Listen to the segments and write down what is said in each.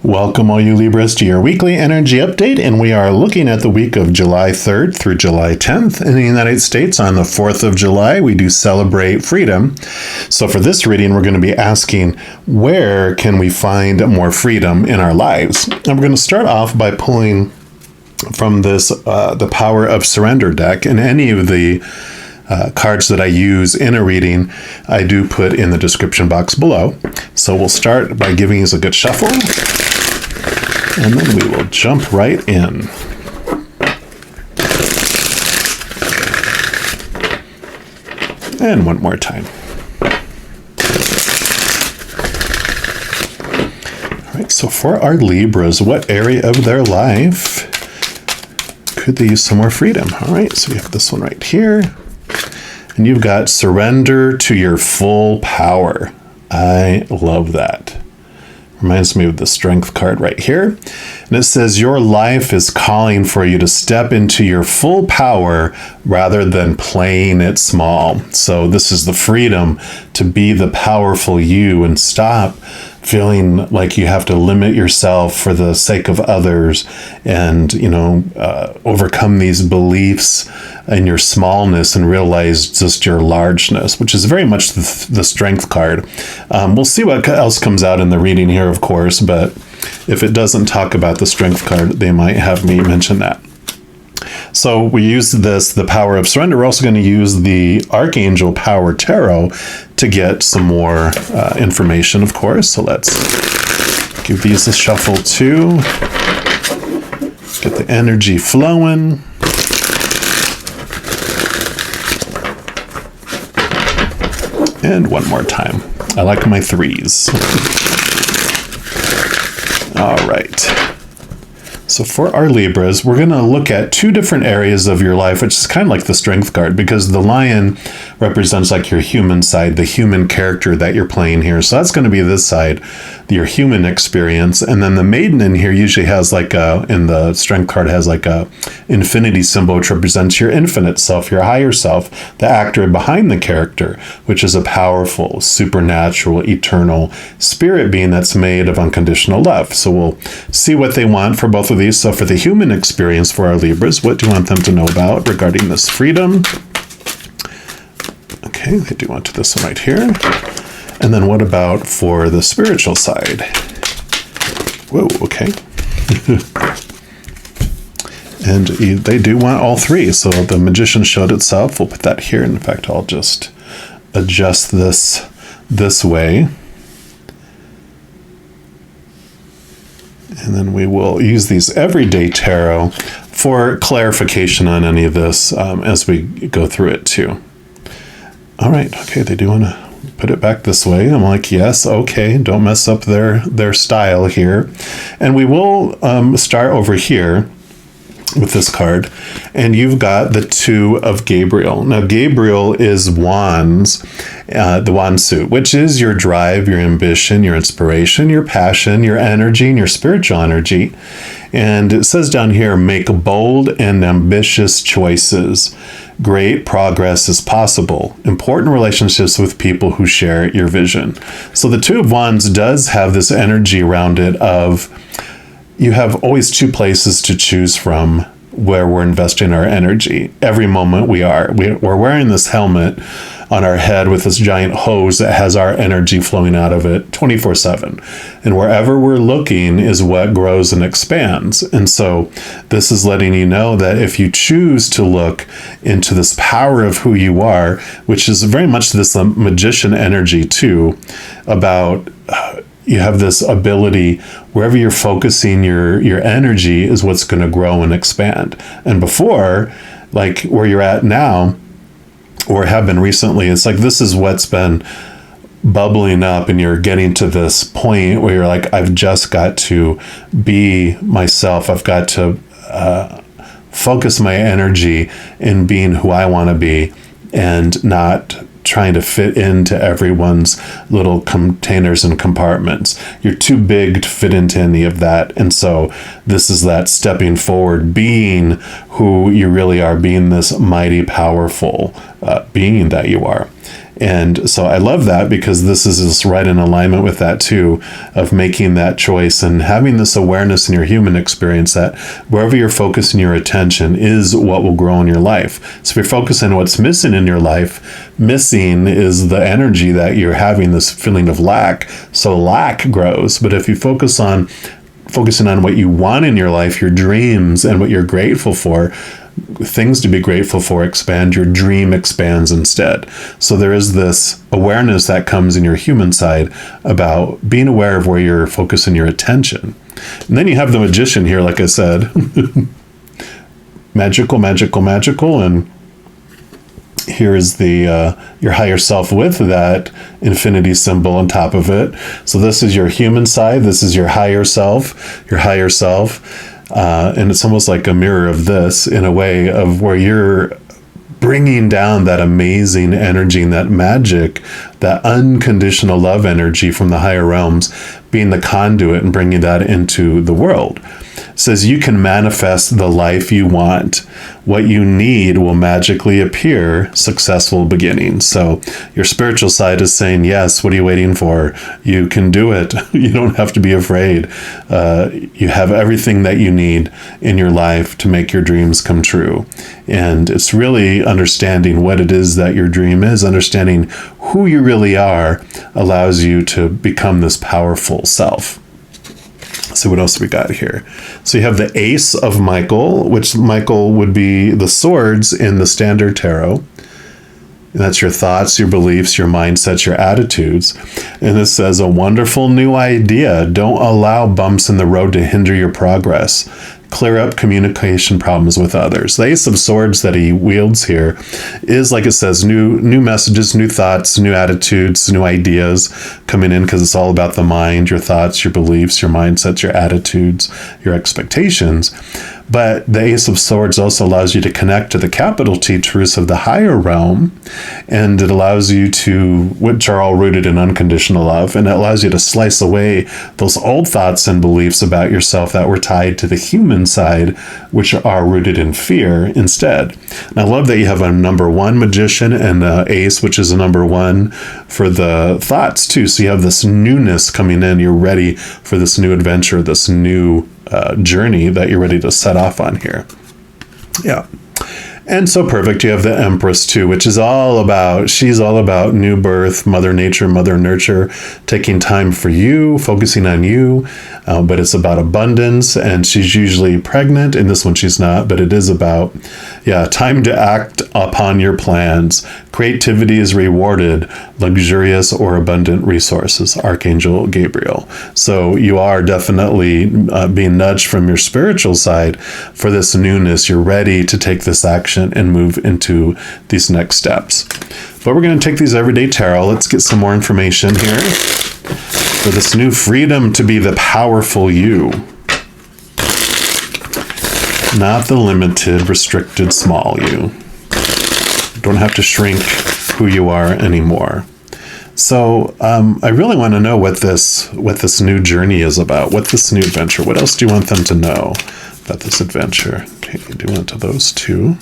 Welcome all you Libras to your weekly energy update, and we are looking at the week of July 3rd through July 10th. In the United States, on the 4th of July, we do celebrate freedom. So for this reading, we're going to be asking, where can we find more freedom in our lives? And we're going to start off by pulling from this, the Power of Surrender deck, and any of the cards that I use in a reading, I do put in the description box below. So we'll start by giving these a good shuffle, and then we will jump right in. And one more time. All right, so for our Libras, what area of their life could they use some more freedom? All right, so we have this one right here. And you've got surrender to your full power. I love that. Reminds me of the strength card right here. And it says your life is calling for you to step into your full power rather than playing it small. So this is the freedom to be the powerful you and stop feeling like you have to limit yourself for the sake of others and, overcome these beliefs in your smallness and realize just your largeness, which is very much the strength card. We'll see what else comes out in the reading here, of course, but if it doesn't talk about the strength card, they might have me mention that. So we use the Power of Surrender. We're also going to use the Archangel Power Tarot to get some more information, of course. So let's give these a shuffle too. Get the energy flowing. And one more time. I like my threes. All right. So for our Libras, we're going to look at two different areas of your life, which is kind of like the strength card, because the lion represents like your human side, the human character that you're playing here. So that's going to be this side, your human experience. And then the maiden in here usually has in the strength card has like a infinity symbol, which represents your infinite self, your higher self, the actor behind the character, which is a powerful, supernatural, eternal spirit being that's made of unconditional love. So we'll see what they want for both of these. So for the human experience for our Libras, what do you want them to know about regarding this freedom? Okay, they do want this one right here. And then what about for the spiritual side? Whoa, okay. And they do want all three. So the Magician showed itself. We'll put that here. In fact, I'll just adjust this way. And then we will use these everyday tarot for clarification on any of this as we go through it too. All right, okay, they do want to put it back this way. I'm like, yes, okay, don't mess up their style here. And we will start over here with this card, and you've got the Two of Gabriel. Now, Gabriel is wands, the wand suit, which is your drive, your ambition, your inspiration, your passion, your energy, and your spiritual energy. And it says down here, make bold and ambitious choices. Great progress is possible. Important relationships with people who share your vision. So the Two of Wands does have this energy around it of, you have always two places to choose from where we're investing our energy. Every moment we're wearing this helmet on our head with this giant hose that has our energy flowing out of it 24/7. And wherever we're looking is what grows and expands. And so this is letting you know that if you choose to look into this power of who you are, which is very much this magician energy too, about you have this ability, wherever you're focusing your energy is what's going to grow and expand. And before, like where you're at now, or have been recently, it's like this is what's been bubbling up, and you're getting to this point where you're like, I've just got to be myself. I've got to focus my energy in being who I want to be and not trying to fit into everyone's little containers and compartments. You're too big to fit into any of that. And so this is that stepping forward, being who you really are, being this mighty, powerful being that you are. And so I love that, because this is just right in alignment with that too, of making that choice and having this awareness in your human experience that wherever you're focusing your attention is what will grow in your life. So if you're focusing on what's missing in your life, missing is the energy that you're having, this feeling of lack. So lack grows. But if you focusing on what you want in your life, your dreams, and what you're grateful for, things to be grateful for expand, your dream expands instead. So there is this awareness that comes in your human side about being aware of where you're focusing your attention. And then you have the magician here, like I said, magical, magical, magical. And here is the your higher self with that infinity symbol on top of it. So this is your human side. This is your higher self, and it's almost like a mirror of this, in a way, of where you're bringing down that amazing energy and that magic, that unconditional love energy from the higher realms, being the conduit and bringing that into the world. It says you can manifest the life you want. What you need will magically appear. Successful beginnings. So your spiritual side is saying, yes, what are you waiting for? You can do it. You don't have to be afraid. You have everything that you need in your life to make your dreams come true. And it's really understanding what it is that your dream is, understanding who you really are, allows you to become this powerful self. So what else we got here? So you have the Ace of Michael, which Michael would be the swords in the Standard Tarot. And that's your thoughts, your beliefs, your mindsets, your attitudes. And it says, a wonderful new idea. Don't allow bumps in the road to hinder your progress. Clear up communication problems with others. The Ace of Swords that he wields here is, like it says, new messages, new thoughts, new attitudes, new ideas coming in, because it's all about the mind, your thoughts, your beliefs, your mindsets, your attitudes, your expectations. But the Ace of Swords also allows you to connect to the capital T truths of the higher realm, and it allows you to, which are all rooted in unconditional love, and it allows you to slice away those old thoughts and beliefs about yourself that were tied to the human side, which are rooted in fear instead. And I love that you have a number 1 magician and the Ace, which is a number 1 for the thoughts too. So you have this newness coming in. You're ready for this new adventure, this new journey that you're ready to set off on here. Yeah. And so perfect. You have the Empress too, which is she's all about new birth, Mother Nature, Mother Nurture, taking time for you, focusing on you. But it's about abundance, and she's usually pregnant. In this one, she's not, but it is about, time to act upon your plans. Creativity is rewarded, luxurious or abundant resources. Archangel Gabriel. So you are definitely being nudged from your spiritual side for this newness. You're ready to take this action and move into these next steps. But we're going to take these everyday tarot. Let's get some more information here for this new freedom to be the powerful you, not the limited, restricted, small you. You don't have to shrink who you are anymore. So I really want to know what this new journey is about, what this new adventure. What else do you want them to know about this adventure? Okay, you do want to those two.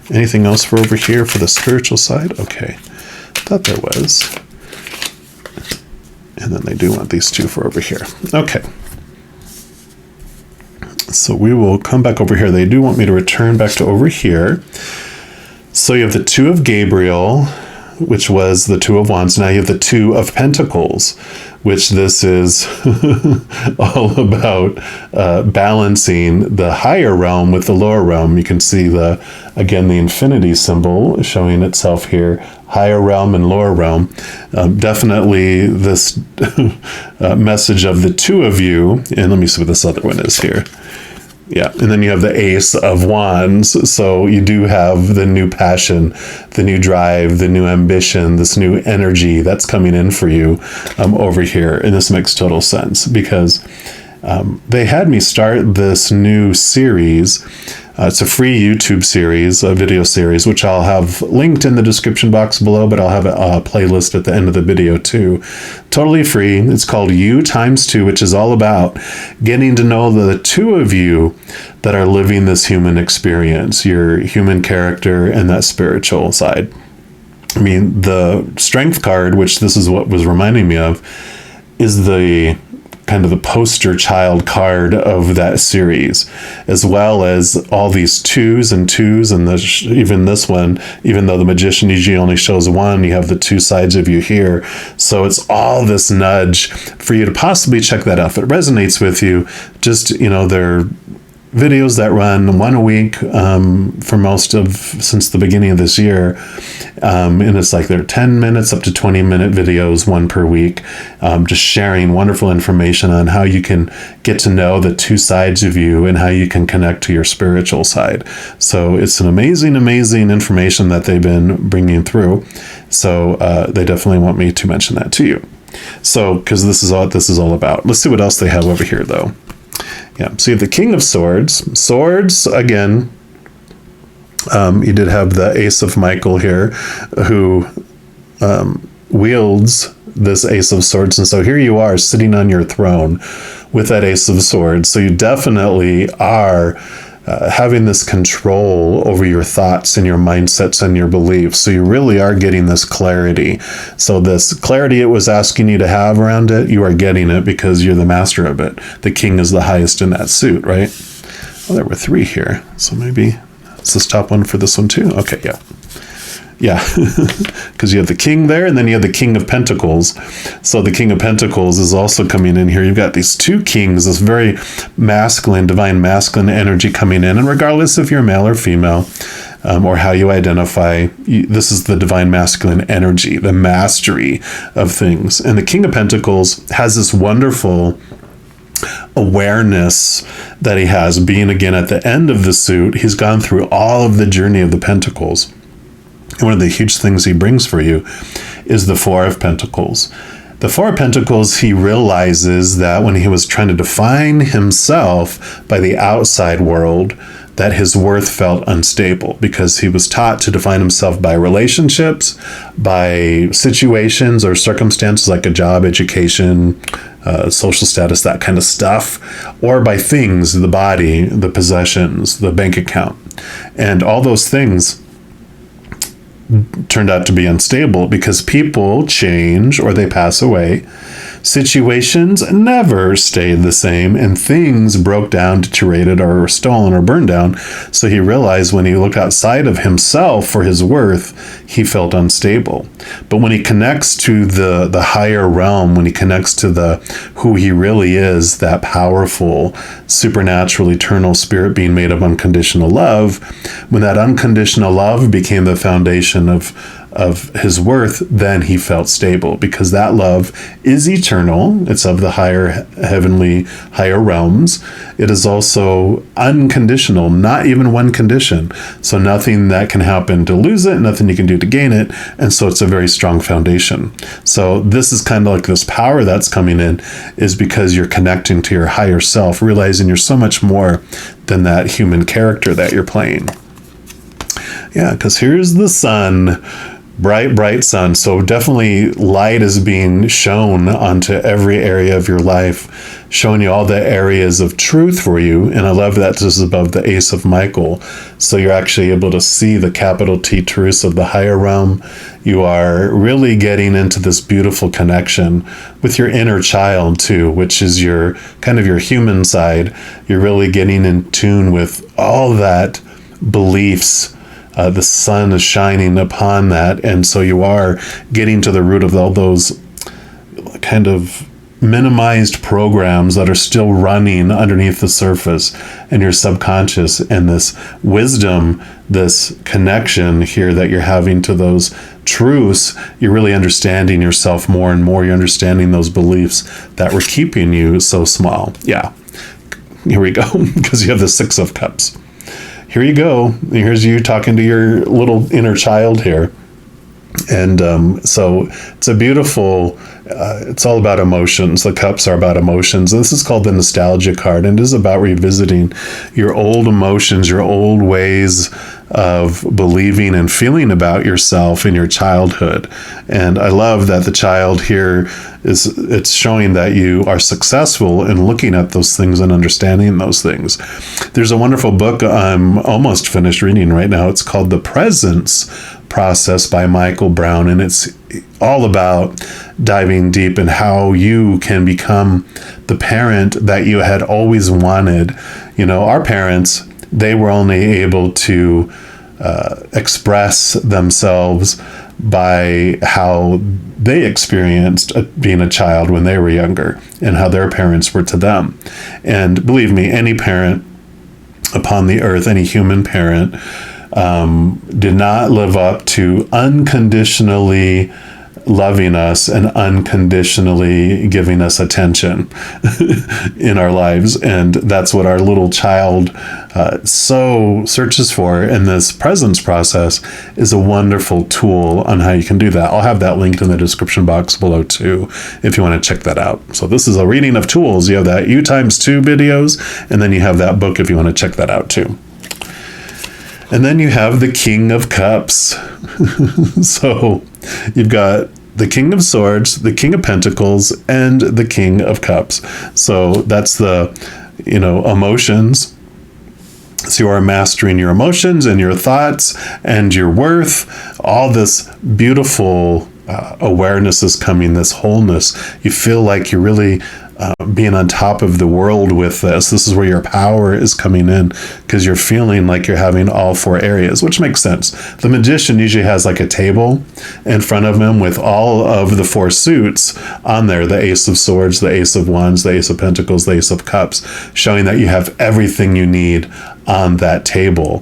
Anything else for over here for the spiritual side? Okay, thought there was. And then they do want these two for over here. Okay. So we will come back over here. They do want me to return back to over here. So you have the Two of Gabriel, which was the Two of Wands. Now you have the Two of Pentacles, which this is all about balancing the higher realm with the lower realm. You can see the infinity symbol showing itself here, higher realm and lower realm. Definitely this message of the two of you. And let me see what this other one is here. Yeah, and then you have the Ace of Wands. So you do have the new passion, the new drive, the new ambition, this new energy that's coming in for you over here. And this makes total sense because they had me start this new series. It's a free YouTube series, a video series, which I'll have linked in the description box below, but I'll have a playlist at the end of the video too. Totally free. It's called You Times Two, which is all about getting to know the two of you that are living this human experience, your human character and that spiritual side. I mean, the strength card, which this is what was reminding me of, is the kind of the poster child card of that series, as well as all these twos and even this one, even though the magician usually only shows one, you have the two sides of you here. So it's all this nudge for you to possibly check that out. If it resonates with you, just, they're videos that run one a week for since the beginning of this year. And it's like they're 10 minutes up to 20-minute videos, one per week, just sharing wonderful information on how you can get to know the two sides of you and how you can connect to your spiritual side. So it's an amazing, amazing information that they've been bringing through. So they definitely want me to mention that to you. So, because this is all about. Let's see what else they have over here, though. Yeah, so you have the King of Swords. Swords, again, you did have the Ace of Michael here, who wields this Ace of Swords. And so here you are sitting on your throne with that Ace of Swords. So you definitely are having this control over your thoughts and your mindsets and your beliefs. So you really are getting this clarity. So this clarity it was asking you to have around it, you are getting it because you're the master of it. The king is the highest in that suit, right? Well, there were 3 here. So maybe it's this top one for this one too. Okay, yeah. Yeah, because you have the king there, and then you have the King of Pentacles. So the King of Pentacles is also coming in here. You've got these 2 kings, this very masculine, divine masculine energy coming in. And regardless if you're male or female, or how you identify, this is the divine masculine energy, the mastery of things. And the King of Pentacles has this wonderful awareness that he has, being again at the end of the suit. He's gone through all of the journey of the Pentacles. And one of the huge things he brings for you is the 4 of Pentacles. The 4 of Pentacles, he realizes that when he was trying to define himself by the outside world, that his worth felt unstable because he was taught to define himself by relationships, by situations or circumstances like a job, education, social status, that kind of stuff, or by things, the body, the possessions, the bank account. And all those things turned out to be unstable because people change or they pass away. Situations never stayed the same, and things broke down, deteriorated, or were stolen or burned down. So he realized when he looked outside of himself for his worth, he felt unstable. But when he connects to the higher realm, when he connects to who he really is, that powerful, supernatural, eternal spirit being made of unconditional love, when that unconditional love became the foundation of his worth, then he felt stable because that love is eternal. It's of the higher heavenly, higher realms. It is also unconditional, not even one condition. So nothing that can happen to lose it, nothing you can do to gain it. And so it's a very strong foundation. So this is kind of like this power that's coming in is because you're connecting to your higher self, realizing you're so much more than that human character that you're playing. Yeah, because here's the sun. Bright sun. So definitely light is being shown onto every area of your life, showing you all the areas of truth for you. And I love that this is above the Ace of Michael. So you're actually able to see the capital T truths of the higher realm. You are really getting into this beautiful connection with your inner child too, which is your kind of your human side. You're really getting in tune with all that beliefs. The sun is shining upon that, and so you are getting to the root of all those kind of minimized programs that are still running underneath the surface in your subconscious, and this wisdom, this connection here that you're having to those truths. You're really understanding yourself more and more. You're understanding those beliefs that were keeping you so small. Yeah, here we go, because you have the 6 of Cups. Here you go. Here's you talking to your little inner child here. And so it's a beautiful, it's all about emotions. The cups are about emotions. This is called the nostalgia card, and it is about revisiting your old emotions, your old ways of believing and feeling about yourself in your childhood. And I love that the child here it's showing that you are successful in looking at those things and understanding those things. There's a wonderful book I'm almost finished reading right now. It's called The Presence Process by Michael Brown, and it's all about diving deep in how you can become the parent that you had always wanted. Our parents, they were only able to express themselves by how they experienced being a child when they were younger and how their parents were to them. And believe me, any parent upon the earth, any human parent, did not live up to unconditionally loving us and unconditionally giving us attention in our lives. And that's what our little child so searches for. And this presence process is a wonderful tool on how you can do that. I'll have that linked in the description box below too, if you want to check that out. So this is a reading of tools. You have that U×2 videos, and then you have that book if you want to check that out too. And then you have the King of Cups. So you've got the King of Swords, the King of Pentacles, and the King of Cups. So that's the, emotions. So you are mastering your emotions and your thoughts and your worth. All this beautiful awareness is coming, this wholeness. You feel like you're really being on top of the world with this. This is where your power is coming in, because you're feeling like you're having all four areas, which makes sense. The magician usually has like a table in front of him with all of the four suits on there: the Ace of Swords, the Ace of Wands, the Ace of Pentacles, the Ace of Cups, showing that you have everything you need on that table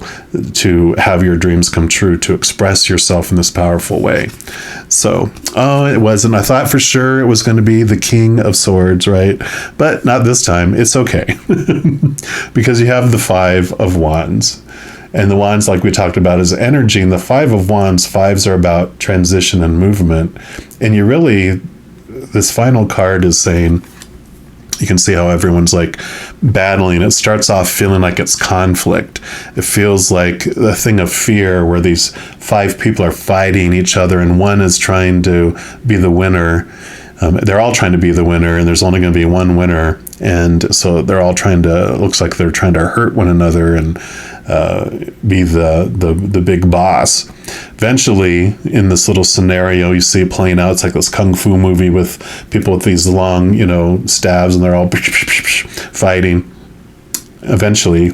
to have your dreams come true, to express yourself in this powerful way. So, it wasn't. I thought for sure it was going to be the King of Swords, right? But not this time. It's okay. Because you have the Five of Wands. And the wands, like we talked about, is energy. And the Five of Wands, fives are about transition and movement. And you really, this final card is saying, you can see how everyone's like battling. It starts off feeling like it's conflict. It feels like a thing of fear where these five people are fighting each other and one is trying to be the winner. They're all trying to be the winner, and there's only going to be one winner. And so they're all looks like they're trying to hurt one another and be the big boss. Eventually, in this little scenario, you see it playing out. It's like this kung fu movie with people with these long, stabs, and they're all fighting. Eventually,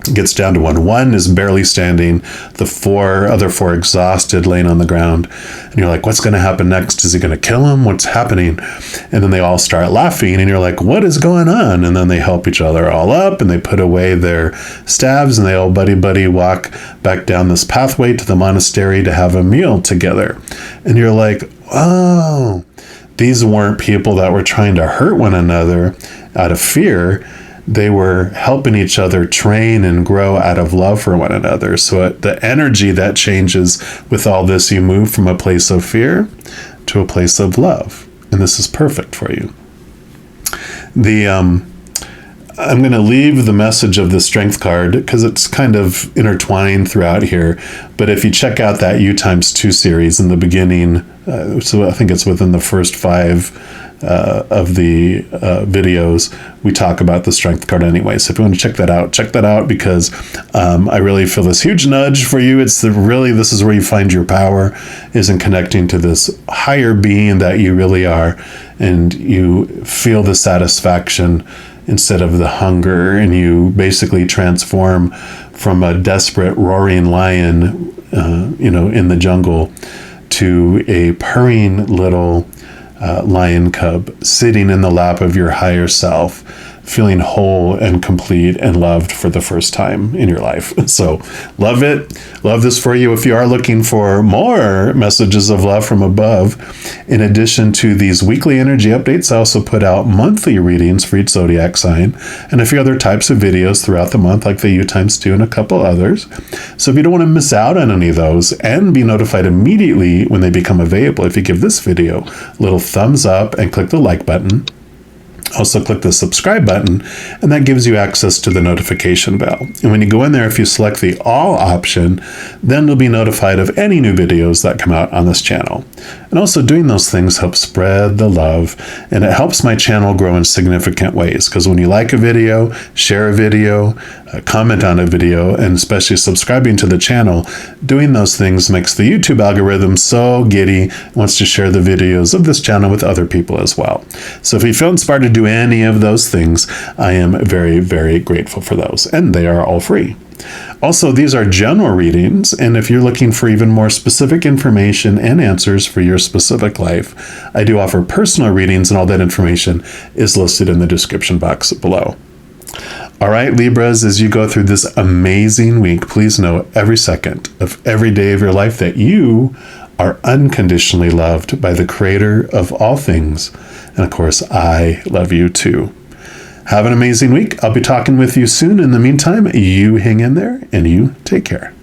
it gets down to one. One is barely standing. The other four exhausted, laying on the ground. And you're like, what's going to happen next? Is he going to kill him? What's happening? And then they all start laughing, and you're like, what is going on? And then they help each other all up, and they put away their stabs, and they all buddy walk back down this pathway to the monastery to have a meal together. And you're like, oh, these weren't people that were trying to hurt one another out of fear. They were helping each other train and grow out of love for one another. So the energy that changes with all this, you move from a place of fear to a place of love. And this is perfect for you. I'm going to leave the message of the Strength card because it's kind of intertwined throughout here. But if you check out that U×2 series in the beginning, so I think it's within the first 5 of the videos, we talk about the Strength card anyway. So if you want to check that out because I really feel this huge nudge for you. This is where you find your power, is in connecting to this higher being that you really are, and you feel the satisfaction instead of the hunger, and you basically transform from a desperate roaring lion, in the jungle, to a purring little lion cub sitting in the lap of your higher self, feeling whole and complete and loved for the first time in your life. So love it. Love this for you. If you are looking for more messages of love from above, in addition to these weekly energy updates, I also put out monthly readings for each zodiac sign and a few other types of videos throughout the month, like the U×2 and a couple others. So if you don't want to miss out on any of those and be notified immediately when they become available, if you give this video a little thumbs up and click the like button, Also click the subscribe button, and that gives you access to the notification bell. And when you go in there, if you select the all option, then you'll be notified of any new videos that come out on this channel. And also doing those things helps spread the love, and it helps my channel grow in significant ways, because when you like a video, share a video, comment on a video, and especially subscribing to the channel, doing those things makes the YouTube algorithm so giddy, wants to share the videos of this channel with other people as well. So if you feel inspired to do any of those things, I am very, very grateful for those, and they are all free. Also, these are general readings, and if you're looking for even more specific information and answers for your specific life, I do offer personal readings, and all that information is listed in the description box below. All right, Libras, as you go through this amazing week, please know every second of every day of your life that you are unconditionally loved by the Creator of all things. And of course, I love you too. Have an amazing week. I'll be talking with you soon. In the meantime, you hang in there and you take care.